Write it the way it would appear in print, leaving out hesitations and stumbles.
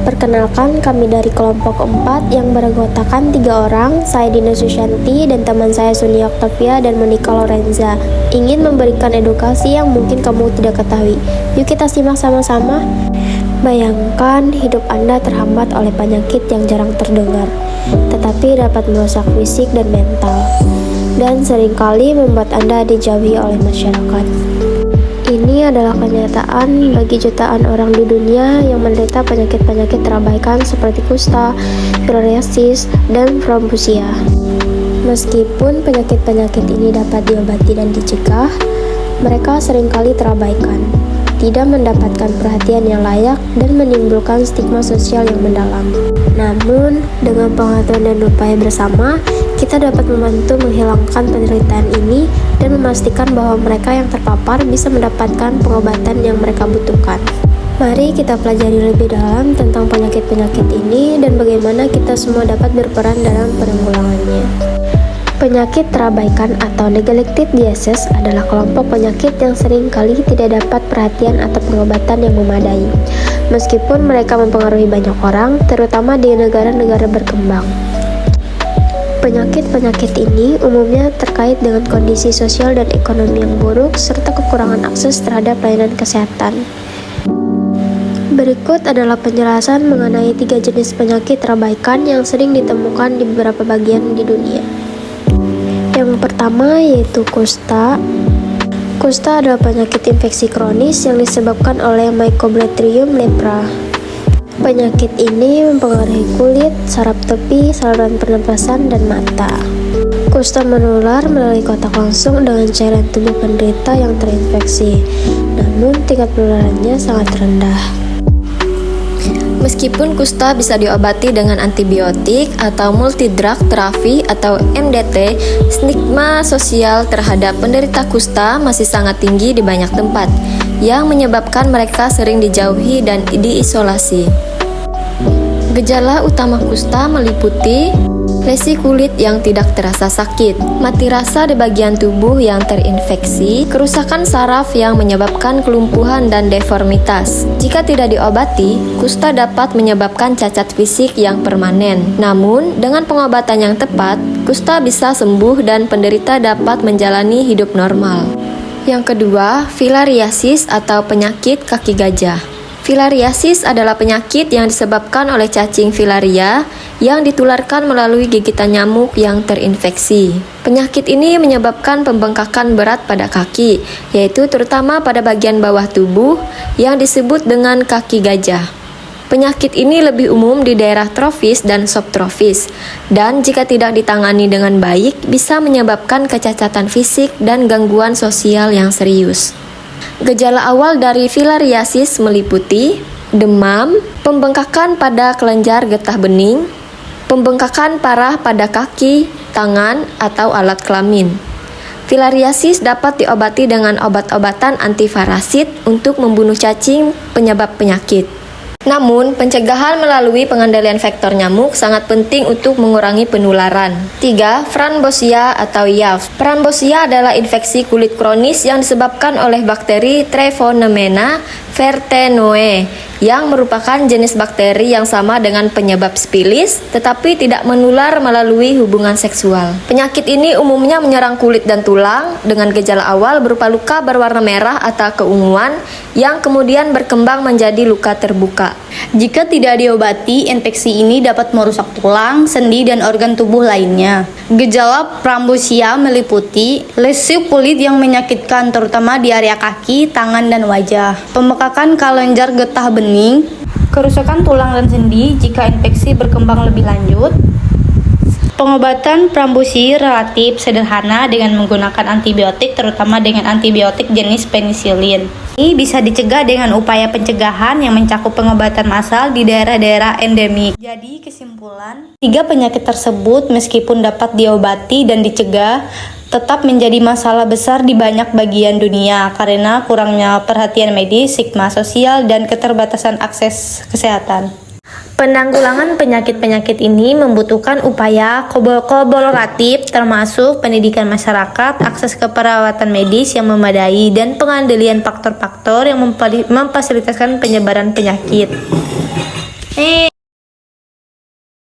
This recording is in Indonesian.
Perkenalkan, kami dari kelompok 4 yang beranggotakan 3 orang, saya Dina Susyanti dan teman saya Suni Octavia dan Monica Lorenza, ingin memberikan edukasi yang mungkin kamu tidak ketahui. Yuk kita simak sama-sama. Bayangkan hidup Anda terhambat oleh penyakit yang jarang terdengar, tetapi dapat merusak fisik dan mental, dan seringkali membuat Anda dijauhi oleh masyarakat. Ini adalah kenyataan bagi jutaan orang di dunia yang menderita penyakit-penyakit terabaikan seperti kusta, filariasis, dan thrombosia. Meskipun penyakit-penyakit ini dapat diobati dan dicegah, mereka seringkali terabaikan, tidak mendapatkan perhatian yang layak, dan menimbulkan stigma sosial yang mendalam. Namun, dengan pengetahuan dan upaya bersama, kita dapat membantu menghilangkan penderitaan ini dan memastikan bahwa mereka yang terpapar bisa mendapatkan pengobatan yang mereka butuhkan. Mari kita pelajari lebih dalam tentang penyakit-penyakit ini dan bagaimana kita semua dapat berperan dalam penanggulangannya. Penyakit terabaikan atau neglected disease adalah kelompok penyakit yang sering kali tidak dapat perhatian atau pengobatan yang memadai, meskipun mereka mempengaruhi banyak orang, terutama di negara-negara berkembang. Penyakit-penyakit ini umumnya terkait dengan kondisi sosial dan ekonomi yang buruk serta kekurangan akses terhadap layanan kesehatan. Berikut adalah penjelasan mengenai 3 jenis penyakit terabaikan yang sering ditemukan di beberapa bagian di dunia. Yang pertama yaitu kusta. Kusta adalah penyakit infeksi kronis yang disebabkan oleh Mycobacterium leprae. Penyakit ini mempengaruhi kulit, saraf tepi, saluran pernapasan, dan mata. Kusta menular melalui kontak langsung dengan cairan tubuh penderita yang terinfeksi, namun tingkat penularannya sangat rendah. Meskipun kusta bisa diobati dengan antibiotik atau multidrug terapi atau MDT, stigma sosial terhadap penderita kusta masih sangat tinggi di banyak tempat, yang menyebabkan mereka sering dijauhi dan diisolasi. Gejala utama kusta meliputi lesi kulit yang tidak terasa sakit, mati rasa di bagian tubuh yang terinfeksi, kerusakan saraf yang menyebabkan kelumpuhan dan deformitas. Jika tidak diobati, kusta dapat menyebabkan cacat fisik yang permanen. Namun, dengan pengobatan yang tepat, kusta bisa sembuh dan penderita dapat menjalani hidup normal. Yang kedua, filariasis atau penyakit kaki gajah. Filariasis adalah penyakit yang disebabkan oleh cacing filaria yang ditularkan melalui gigitan nyamuk yang terinfeksi. Penyakit ini menyebabkan pembengkakan berat pada kaki, yaitu terutama pada bagian bawah tubuh yang disebut dengan kaki gajah. Penyakit ini lebih umum di daerah trofis dan subtrofis, dan jika tidak ditangani dengan baik bisa menyebabkan kecacatan fisik dan gangguan sosial yang serius. Gejala awal dari filariasis meliputi demam, pembengkakan pada kelenjar getah bening, pembengkakan parah pada kaki, tangan, atau alat kelamin. Filariasis dapat diobati dengan obat-obatan antifarasit untuk membunuh cacing penyebab penyakit. Namun, pencegahan melalui pengendalian vektor nyamuk sangat penting untuk mengurangi penularan. 3. Frambosia atau YAV. Frambosia adalah infeksi kulit kronis yang disebabkan oleh bakteri Treponema vertenoe, yang merupakan jenis bakteri yang sama dengan penyebab spilis, tetapi tidak menular melalui hubungan seksual. Penyakit ini umumnya menyerang kulit dan tulang, dengan gejala awal berupa luka berwarna merah atau keunguan, yang kemudian berkembang menjadi luka terbuka. Jika tidak diobati, infeksi ini dapat merusak tulang, sendi, dan organ tubuh lainnya. Gejala frambosia meliputi lesi kulit yang menyakitkan, terutama di area kaki, tangan, dan wajah, pembekakan kelenjar getah bening, kerusakan tulang dan sendi jika infeksi berkembang lebih lanjut. Pengobatan frambosia relatif sederhana dengan menggunakan antibiotik, terutama dengan antibiotik jenis penisilin. Ini bisa dicegah dengan upaya pencegahan yang mencakup pengobatan massal di daerah-daerah endemik. Jadi kesimpulan, 3 penyakit tersebut meskipun dapat diobati dan dicegah, tetap menjadi masalah besar di banyak bagian dunia karena kurangnya perhatian medis, stigma sosial, dan keterbatasan akses kesehatan. Penanggulangan penyakit-penyakit ini membutuhkan upaya kolaboratif termasuk pendidikan masyarakat, akses ke perawatan medis yang memadai, dan pengendalian faktor-faktor yang memfasilitasi penyebaran penyakit. Eh